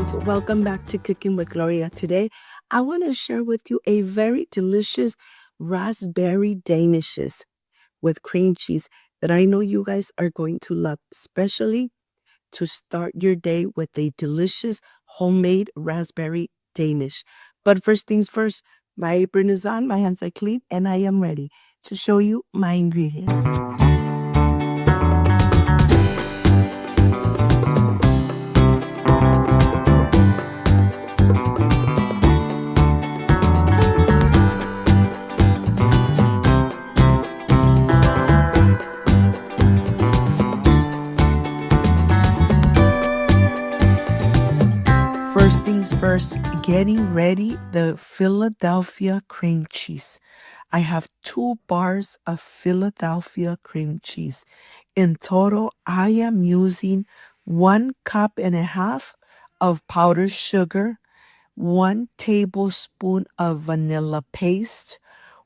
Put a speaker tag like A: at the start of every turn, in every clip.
A: friends, welcome back to Cooking with Gloria. Today, I want to share with you a very delicious raspberry danishes with cream cheese that I know you guys are going to love, especially to start your day with a delicious homemade raspberry danish. But first things first, my apron is on, my hands are clean, and I am ready to show you my ingredients. First things first, getting ready the Philadelphia cream cheese. I have 2 bars of Philadelphia cream cheese. In total, I am using 1.5 cups of powdered sugar, 1 tablespoon of vanilla paste,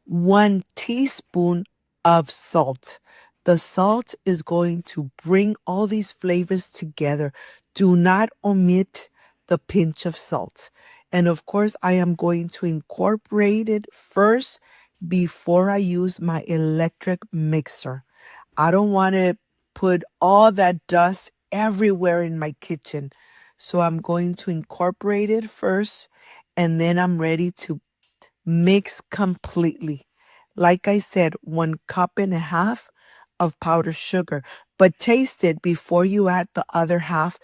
A: 1 teaspoon of salt. The salt is going to bring all these flavors together. Do not omit the pinch of salt. And of course, I am going to incorporate it first before I use my electric mixer. I don't want to put all that dust everywhere in my kitchen. So I'm going to incorporate it first, and then I'm ready to mix completely. Like I said, 1.5 cups of powdered sugar, but taste it before you add the other half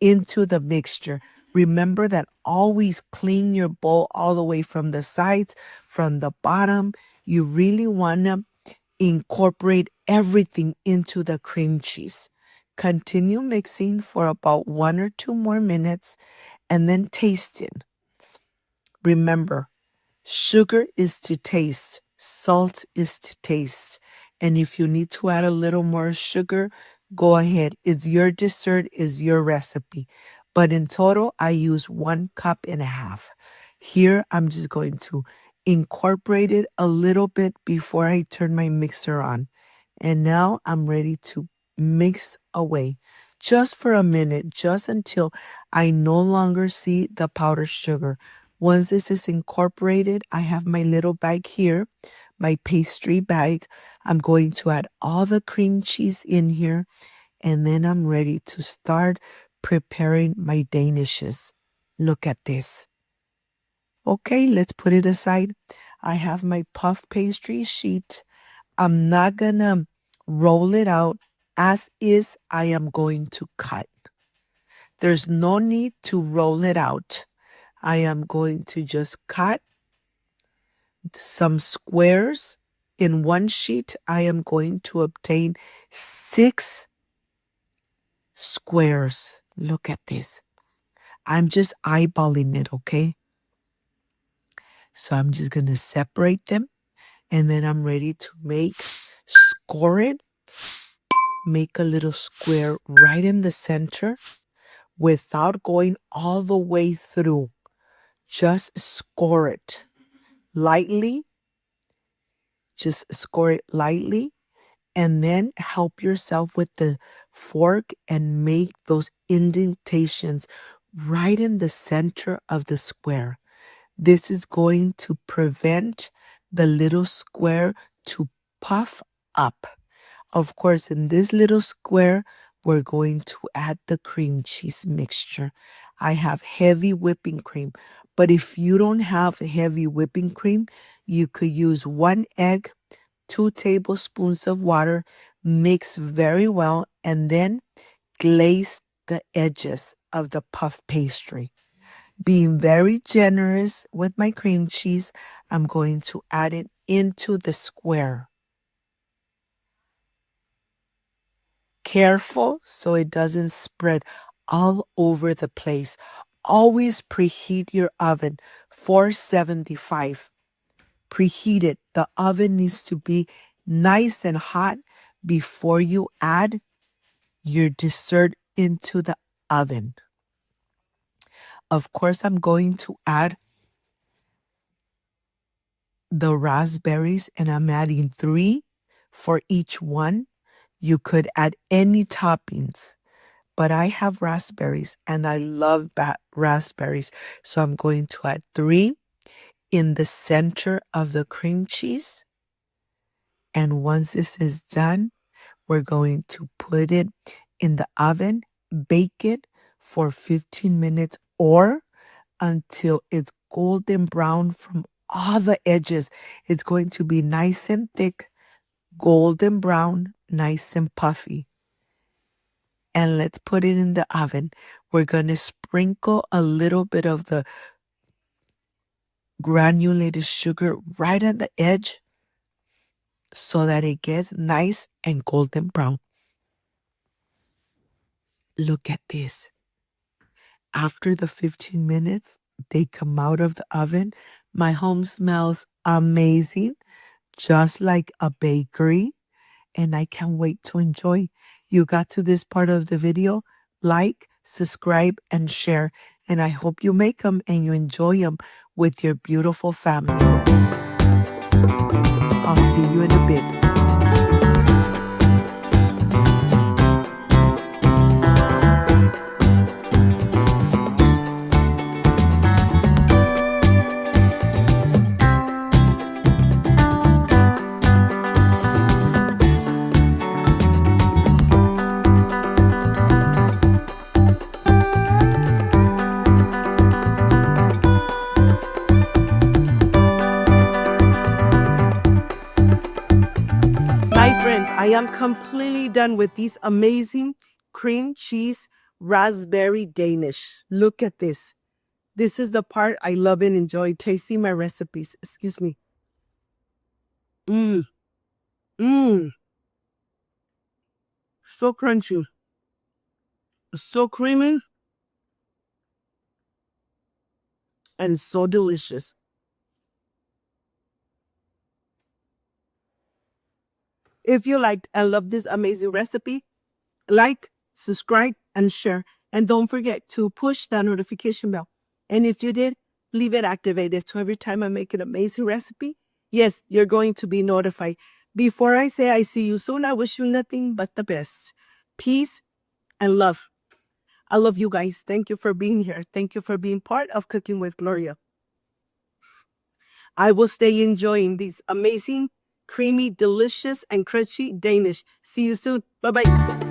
A: into the mixture. Remember that always clean your bowl all the way from the sides, from the bottom. You really want to incorporate everything into the cream cheese. Continue mixing for about 1 or 2 more minutes and then taste it. Remember, sugar is to taste, salt is to taste. And if you need to add a little more sugar, go ahead. It's your dessert, is your recipe. But in total, I use 1.5 cups. Here, I'm just going to incorporate it a little bit before I turn my mixer on. And now I'm ready to mix away just for a minute, just until I no longer see the powdered sugar. Once this is incorporated, I have my little bag here, my pastry bag. I'm going to add all the cream cheese in here, and then I'm ready to start preparing my danishes. Look at this. Okay, let's put it aside. I have my puff pastry sheet. I'm not gonna roll it out as is. I am going to cut. There's no need to roll it out. I am going to just cut some squares. In one sheet, I am going to obtain 6 squares. Look at this. I'm just eyeballing it, okay? So I'm just going to separate them, and then I'm ready to score it, make a little square right in the center without going all the way through. Just score it lightly. Just score it lightly, and then help yourself with the fork and make those indentations right in the center of the square. This is going to prevent the little square to puff up. Of course, in this little square, we're going to add the cream cheese mixture. I have heavy whipping cream, but if you don't have heavy whipping cream, you could use 1 egg, 2 tablespoons of water, mix very well, and then glaze the edges of the puff pastry. Being very generous with my cream cheese, I'm going to add it into the square. Careful so it doesn't spread all over the place. Always preheat your oven 475. Preheat it. The oven needs to be nice and hot before you add your dessert into the oven. Of course, I'm going to add the raspberries, and I'm adding 3 for each one. You could add any toppings, but I have raspberries and I love raspberries. So I'm going to add 3 in the center of the cream cheese. And once this is done, we're going to put it in the oven, bake it for 15 minutes or until it's golden brown from all the edges. It's going to be nice and thick, golden brown, nice and puffy. And let's put it in the oven. We're going to sprinkle a little bit of the granulated sugar right at the edge so that it gets nice and golden brown. Look at this. After the 15 minutes, they come out of the oven. My home smells amazing, just like a bakery, and I can't wait to enjoy. You got to this part of the video, like, subscribe, and share, and I hope you make them and you enjoy them with your beautiful family. I'll see you in a bit. My friends, I am completely done with these amazing cream cheese raspberry Danish. Look at this. This is the part I love and enjoy tasting my recipes. Excuse me. Mmm. Mmm. So crunchy. So creamy. And so delicious. If you liked and loved this amazing recipe, like, subscribe, and share. And don't forget to push that notification bell. And if you did, leave it activated so every time I make an amazing recipe, yes, you're going to be notified. Before I say I see you soon, I wish you nothing but the best. Peace and love. I love you guys. Thank you for being here. Thank you for being part of Cooking with Gloria. I will stay enjoying these amazing, creamy, delicious, and crunchy Danish. See you soon. Bye-bye.